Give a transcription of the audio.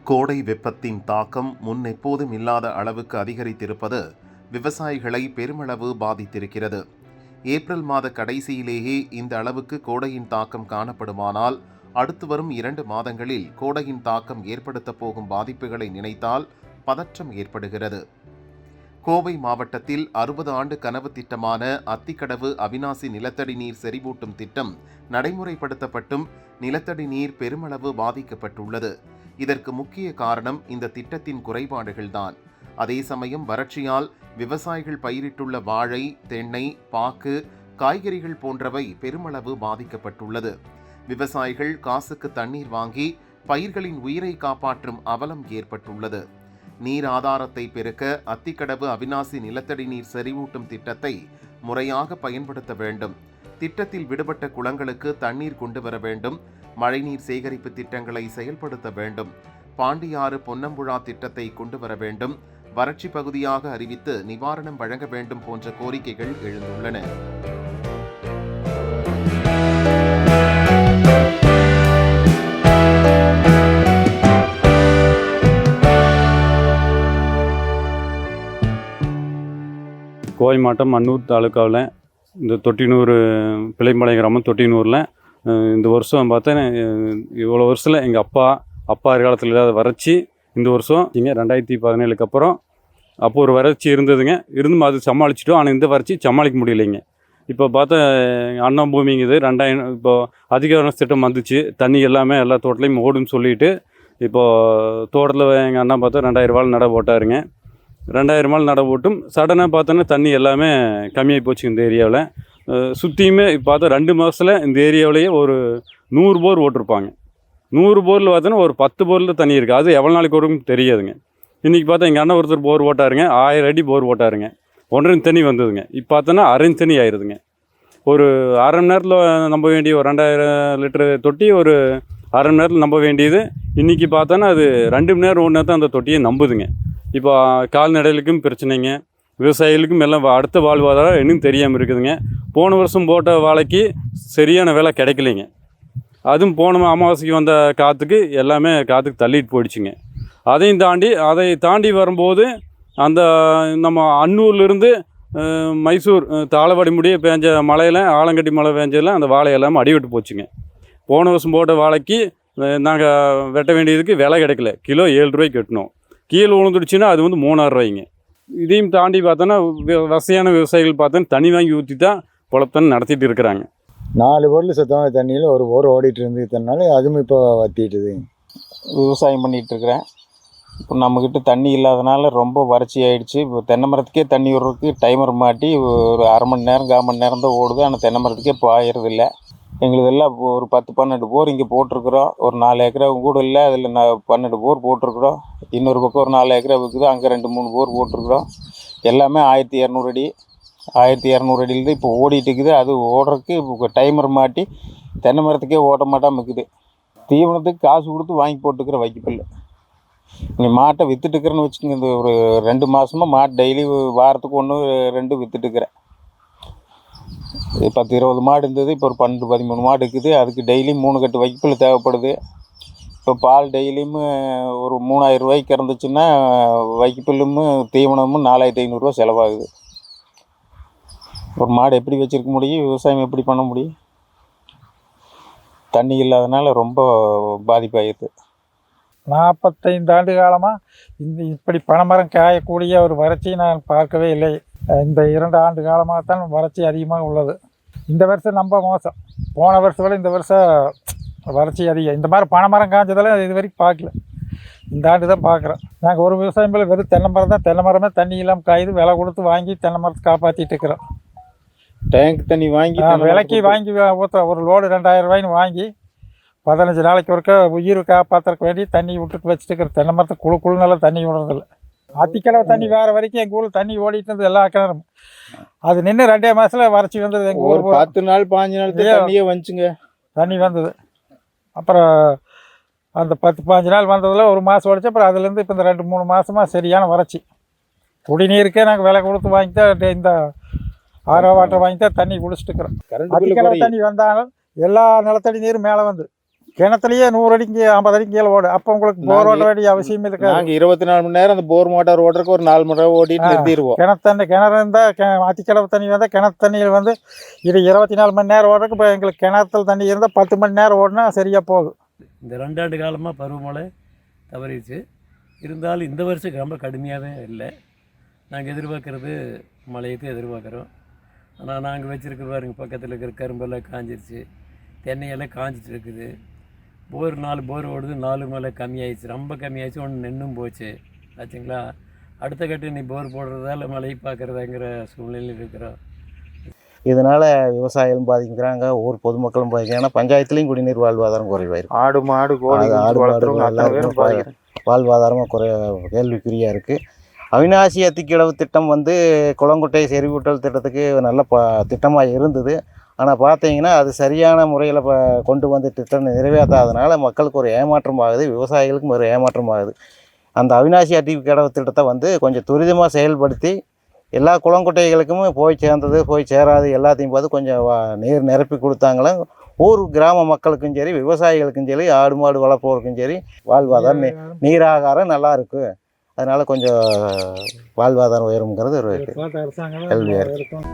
கோடை வெப்பத்தின் தாக்கம் முன் எப்போதும் இல்லாத அளவுக்கு அதிகரித்திருப்பது விவசாயிகளை பெருமளவு பாதித்திருக்கிறது. ஏப்ரல் மாத கடைசியிலேயே இந்த அளவுக்கு கோடையின் தாக்கம் காணப்படுமானால் அடுத்து வரும் 2 மாதங்களில் கோடையின் தாக்கம் ஏற்படுத்தப் போகும் பாதிப்புகளை நினைத்தால் பதற்றம் ஏற்படுகிறது. கோவை மாவட்டத்தில் 60 ஆண்டு கனவு திட்டமான அத்திக்கடவு அவிநாசி நிலத்தடி நீர் செறிவூட்டும் திட்டம் நடைமுறைப்படுத்தப்பட்டும் நிலத்தடி நீர் பெருமளவு பாதிக்கப்பட்டுள்ளது. இதற்கு முக்கிய காரணம் இந்த திட்டத்தின் குறைபாடுகள்தான். அதே சமயம் வறட்சியால் விவசாயிகள் பயிரிட்டுள்ள வாழை, தென்னை, பாக்கு, காய்கறிகள் போன்றவை பெருமளவு பாதிக்கப்பட்டுள்ளது. விவசாயிகள் காசுக்கு தண்ணீர் வாங்கி பயிர்களின் உயிரை காப்பாற்றும் அவலம் ஏற்பட்டுள்ளது. நீர் ஆதாரத்தை பெருக்க அத்திக்கடவு அவிநாசி நிலத்தடி நீர் செறிவூட்டும் திட்டத்தை முறையாக பயன்படுத்த வேண்டும். திட்டத்தில் விடுபட்ட குளங்களுக்கு தண்ணீர் கொண்டு வர வேண்டும். மழைநீர் சேகரிப்பு திட்டங்களை செயல்படுத்த வேண்டும். பாண்டியாறு பொன்னம்புழா திட்டத்தை கொண்டு வர வேண்டும். வறட்சி பகுதியாக அறிவித்து நிவாரணம் வழங்க வேண்டும் போன்ற கோரிக்கைகள் எழுந்துள்ளன. கோவை மாவட்டம் அன்னூர் தாலுக்காவில் இந்த தொட்டினூர் பிள்ளைமலை கிராமம் தொட்டினூரில் இந்த வருஷம் பார்த்தா இவ்வளோ வருஷத்தில் எங்கள் அப்பா காலத்தில் இல்லாத வறட்சி இந்த வருஷம் 2017 அப்புறம் அப்போ ஒரு வறட்சி இருந்ததுங்க. இருந்தும் அது சமாளிச்சிட்டோம். ஆனால் இந்த வறட்சி சமாளிக்க முடியலைங்க. இப்போ பார்த்தா அண்ணன் பூமிங்குது 2000 இப்போ அதிக திட்டம் வந்துச்சு. தண்ணி எல்லாமே எல்லா தோட்டலையும் ஓடுன்னு சொல்லிட்டு இப்போது தோட்டத்தில் எங்கள் அண்ணன் பார்த்தா 2000 வாழை நட போட்டாருங்க. 2000 வாழை நட போட்டும் சடனாக பார்த்தோன்னா தண்ணி எல்லாமே கம்மியாகி போச்சு. இந்த ஏரியாவில் சுற்றியுமே பார்த்தா 2 மாதத்தில் இந்த ஏரியாவிலேயே ஒரு 100 போர் ஓட்டிருப்பாங்க. 100 போரில் பார்த்தோன்னா ஒரு 10 போரில் தண்ணி இருக்குது. அது எவ்வளோ நாளைக்கு வரும் தெரியாதுங்க. இன்றைக்கி பார்த்தா எங்கள் அண்ணன் ஒருத்தர் போர் ஓட்டாருங்க. 1000 அடி போர் ஓட்டாருங்க. 1.5 தண்ணி வந்ததுங்க. இப்போ பார்த்தோன்னா 1/2 தண்ணி ஆயிடுதுங்க. ஒரு அரை மணி நேரத்தில் நம்ப வேண்டிய ஒரு 2000 லிட்டரு தொட்டி ஒரு அரை மணி நேரத்தில் நம்ப வேண்டியது இன்றைக்கி பார்த்தோன்னா அது 2 மணி நேரம் 1 நேரத்தில் அந்த தொட்டியை நம்புதுங்க. இப்போ கால்நடைகளுக்கும் பிரச்சனைங்க, விவசாயிகளுக்கும் எல்லாம் அடுத்த வாழ்வாதாரம் இன்னும் தெரியாமல் இருக்குதுங்க. போன வருஷம் போட்ட வாழைக்கு சரியான விலை கிடைக்கலைங்க. அதுவும் போன அமாவாசைக்கு வந்த காற்றுக்கு எல்லாமே காற்றுக்கு தள்ளிட்டு போயிடுச்சுங்க. அதை தாண்டி வரும்போது அந்த நம்ம அன்னூர்லேருந்து மைசூர் தாளவாடி முடிய பேஞ்ச மழையில் ஆலங்கட்டி மழை பேஞ்சதில் அந்த வாழை எல்லாமே அடிவிட்டு போச்சுங்க. போன வருஷம் போட்ட வாழைக்கு நாங்கள் வெட்ட வேண்டியதுக்கு விலை கிடைக்கல. கிலோ 7 ரூபாய்க்கு வெட்டினோம். கீழே விழுந்துடுச்சுன்னா அது வந்து 3000 ரூபாய்ங்க. இதையும் தாண்டி பார்த்தோன்னா வசதியான விவசாயிகள் பார்த்தோன்னா தண்ணி வாங்கி ஊற்றி தான் பொழப்பத்தண்ணி நடத்திட்டு இருக்கிறாங்க. 4 பொருள் சுத்தமாக தண்ணியில் ஒரு போர் ஓடிட்டு இருந்ததுனால அதுவும் இப்போ வற்றிட்டுது. விவசாயம் பண்ணிகிட்ருக்கிறேன். இப்போ நம்மக்கிட்ட தண்ணி இல்லாதனால ரொம்ப வறட்சி ஆகிடுச்சு. இப்போ தென்னை மரத்துக்கே தண்ணி விடுறதுக்கு டைமர் மாட்டி ஒரு அரை மணி நேரம் 1/4 மணி நேரம் தான் ஓடுது. ஆனால் தென்னை மரத்துக்கே பாயறதில்ல. எங்களுதெல்லாம் ஒரு 10-12 போர் இங்கே போட்டிருக்குறோம். ஒரு 4 ஏக்கரா கூட இல்லை. அதில் 12 போர் போட்டிருக்குறோம். இன்னொரு பக்கம் ஒரு 4 ஏக்கரா இருக்குது. அங்கே 2-3 போர் போட்டிருக்குறோம். எல்லாமே 1200 அடி 1200 அடியில்தான் இப்போ ஓடிட்டு இருக்குது. அது ஓடுறதுக்கு இப்போ டைமர் மாட்டி தென்னை மரத்துக்கே ஓட்ட மாட்டாமல் இருக்குது. தீவனத்துக்கு காசு கொடுத்து வாங்கி போட்டுக்கிற வைக்கப்பில்லை. நீ மாட்டை விற்றுட்டுக்கிறேன்னு வச்சுக்கோங்க. இந்த ஒரு 2 மாதமாக மாட்டு டெய்லி வாரத்துக்கு 1-2 விற்றுட்டுக்கிறேன். 10-20 மாடு இருந்தது. இப்போ ஒரு 12-13 மாடு இருக்குது. அதுக்கு டெய்லியும் 3 கட்டு வைக்கப்பில் தேவைப்படுது. இப்போ பால் டெய்லியும் ஒரு 3000 ரூபாய்க்கு இறந்துச்சுன்னா வைக்கப்பில்லும் தீவனமும் 4500 ரூபா செலவாகுது. ஒரு மாடு எப்படி வச்சுருக்க முடியும்? விவசாயம் எப்படி பண்ண முடியும்? தண்ணி இல்லாதனால ரொம்ப பாதிப்பாகிடுது. 45 ஆண்டு காலமாக இப்படி பனைமரம் காயக்கூடிய ஒரு வறட்சியை நான் பார்க்கவே இல்லை. இந்த 2 ஆண்டு காலமாகத்தான் வறட்சி அதிகமாக உள்ளது. இந்த வருஷம் ரொம்ப மோசம். போன வருஷம் விட இந்த வருஷம் வறட்சி அதிகம். இந்த மாதிரி பனைமரம் காய்ச்சதெல்லாம் இது வரைக்கும் பார்க்கல. இந்த ஆண்டு தான் பார்க்குறோம். நாங்கள் ஒரு விவசாயம் மேலே வெறும் தென்னை மரம் தான். தென்னை மரமே தண்ணி இல்லாமல் காயுது. விலை கொடுத்து வாங்கி தென்னை மரத்தை காப்பாற்றிட்டு இருக்கிறோம். டேங்க் தண்ணி வாங்கி விலைக்கு வாங்கி ஊற்றுறோம். ஒரு லோடு 2000 ரூபாய்ன்னு வாங்கி 15 நாளைக்கு ஒருக்க உயிர் காப்பாற்றுறக்கு வேண்டி தண்ணி விட்டுட்டு வச்சுட்டு இருக்கிற தென்னை மரத்தை குழுக்குழுனால தண்ணி விடுறதில்ல. அத்திக்கடவை தண்ணி வேறு வரைக்கும் எங்கள் ஊரில் தண்ணி ஓடிட்டு இருந்தது எல்லா கிணறும். அது நின்று 2 மாதத்தில் வறட்சி வந்தது. எங்கள் ஊர் 10 நாள் 15 நாள் தண்ணியே வந்துச்சுங்க. தண்ணி வந்தது. அப்புறம் அந்த 10-15 நாள் வந்ததில் ஒரு மாதம் ஓடிச்சு. அப்புறம் அதுலேருந்து இப்போ இந்த 2-3 மாதமாக சரியான வறட்சி. குடிநீருக்கே நாங்கள் விலை கொடுத்து வாங்கி தான் இந்த ஆரோ வாட்டர் வாங்கி தான் தண்ணி குடிச்சிட்டு இருக்கிறோம். அத்திக்கடவை தண்ணி வந்தாலும் எல்லா நிலத்தடி நீரும் மேலே வந்து கிணத்துலயே 100 அடிக்கு 50 அடிக்கு கீழே ஓடும். அப்போ உங்களுக்கு போர் ஓட வேண்டிய அவசியம் இருக்காது. நாங்கள் 24 மணி நேரம் அந்த போர் மோட்டார் ஓடுறதுக்கு ஒரு 4 மணி நேரம் ஓடிட்டு நிறுத்திடுவோம். கிணறு இருந்தால் அத்திக்கடவு தண்ணி வந்தால் கிணத்து தண்ணியில் வந்து இது 24 மணி நேரம் ஓடுறதுக்கு இப்போ எங்களுக்கு கிணத்துல தண்ணி இருந்தால் 10 மணி நேரம் ஓடினா சரியாக போகும். இந்த 2 ஆண்டு காலமாக பருவமழை தவறிடுச்சு. இருந்தாலும் இந்த வருஷம் ரொம்ப கடுமையாகவே இல்லை. நாங்கள் எதிர்பார்க்குறது மழையத்தை எதிர்பார்க்குறோம். ஆனால் நாங்கள் வச்சுருக்க பாருங்க, பக்கத்தில் இருக்கிற கரும்பெல்லாம் காஞ்சிருச்சு, தென்னையெல்லாம் காஞ்சிட்டு இருக்குது. போர் 4 போர் ஓடுது, 4 மேலே கம்மியாயிடுச்சு, ரொம்ப கம்மியாயிடுச்சு. ஒன்று நின்றும் போச்சு ஆச்சுங்களா. அடுத்த கட்டு நீ போர் போடுறதால மழை பார்க்குறதாங்கிற சூழ்நிலையில் இருக்கிறோம். இதனால் விவசாயிகளும் பாதிக்கிறாங்க, ஊர் பொதுமக்களும் பாதிக்கிறாங்க. பஞ்சாயத்துலேயும் குடிநீர் வாழ்வாதாரம் குறைவாயிருக்கு. ஆடு மாடு கோழி எல்லாருக்கும் வாழ்வாதாரமாக கேள்விக்குறியாக இருக்குது. அவிநாசி அத்திக்கிடவு திட்டம் வந்து குளங்குட்டை செறிவூட்டல் திட்டத்துக்கு நல்ல திட்டமாக இருந்தது. ஆனால் பார்த்தீங்கன்னா அது சரியான முறையில் கொண்டு வந்து திட்டம் நிறைவேற்றாதனால மக்களுக்கு ஒரு ஏமாற்றம் ஆகுது, விவசாயிகளுக்கும் ஒரு ஏமாற்றம் ஆகுது. அந்த அவிநாசி அத்திக்கிடவு திட்டத்தை வந்து கொஞ்சம் துரிதமாக செயல்படுத்தி எல்லா குளங்குட்டைகளுக்கும் போய் சேர்ந்தது போய் சேராது எல்லாத்தையும் பார்த்து கொஞ்சம் நீர் நிரப்பி கொடுத்தாங்களே ஊர் கிராம மக்களுக்கும் சரி, விவசாயிகளுக்கும் சரி, ஆடு மாடு வளர்ப்போருக்கும் சரி வாழ்வாதாரம் நீராகாரம் நல்லா இருக்குது. அதனால் கொஞ்சம் வாழ்வாதாரம் உயருங்கிறது ஒரு கேள்வியாக இருக்குது.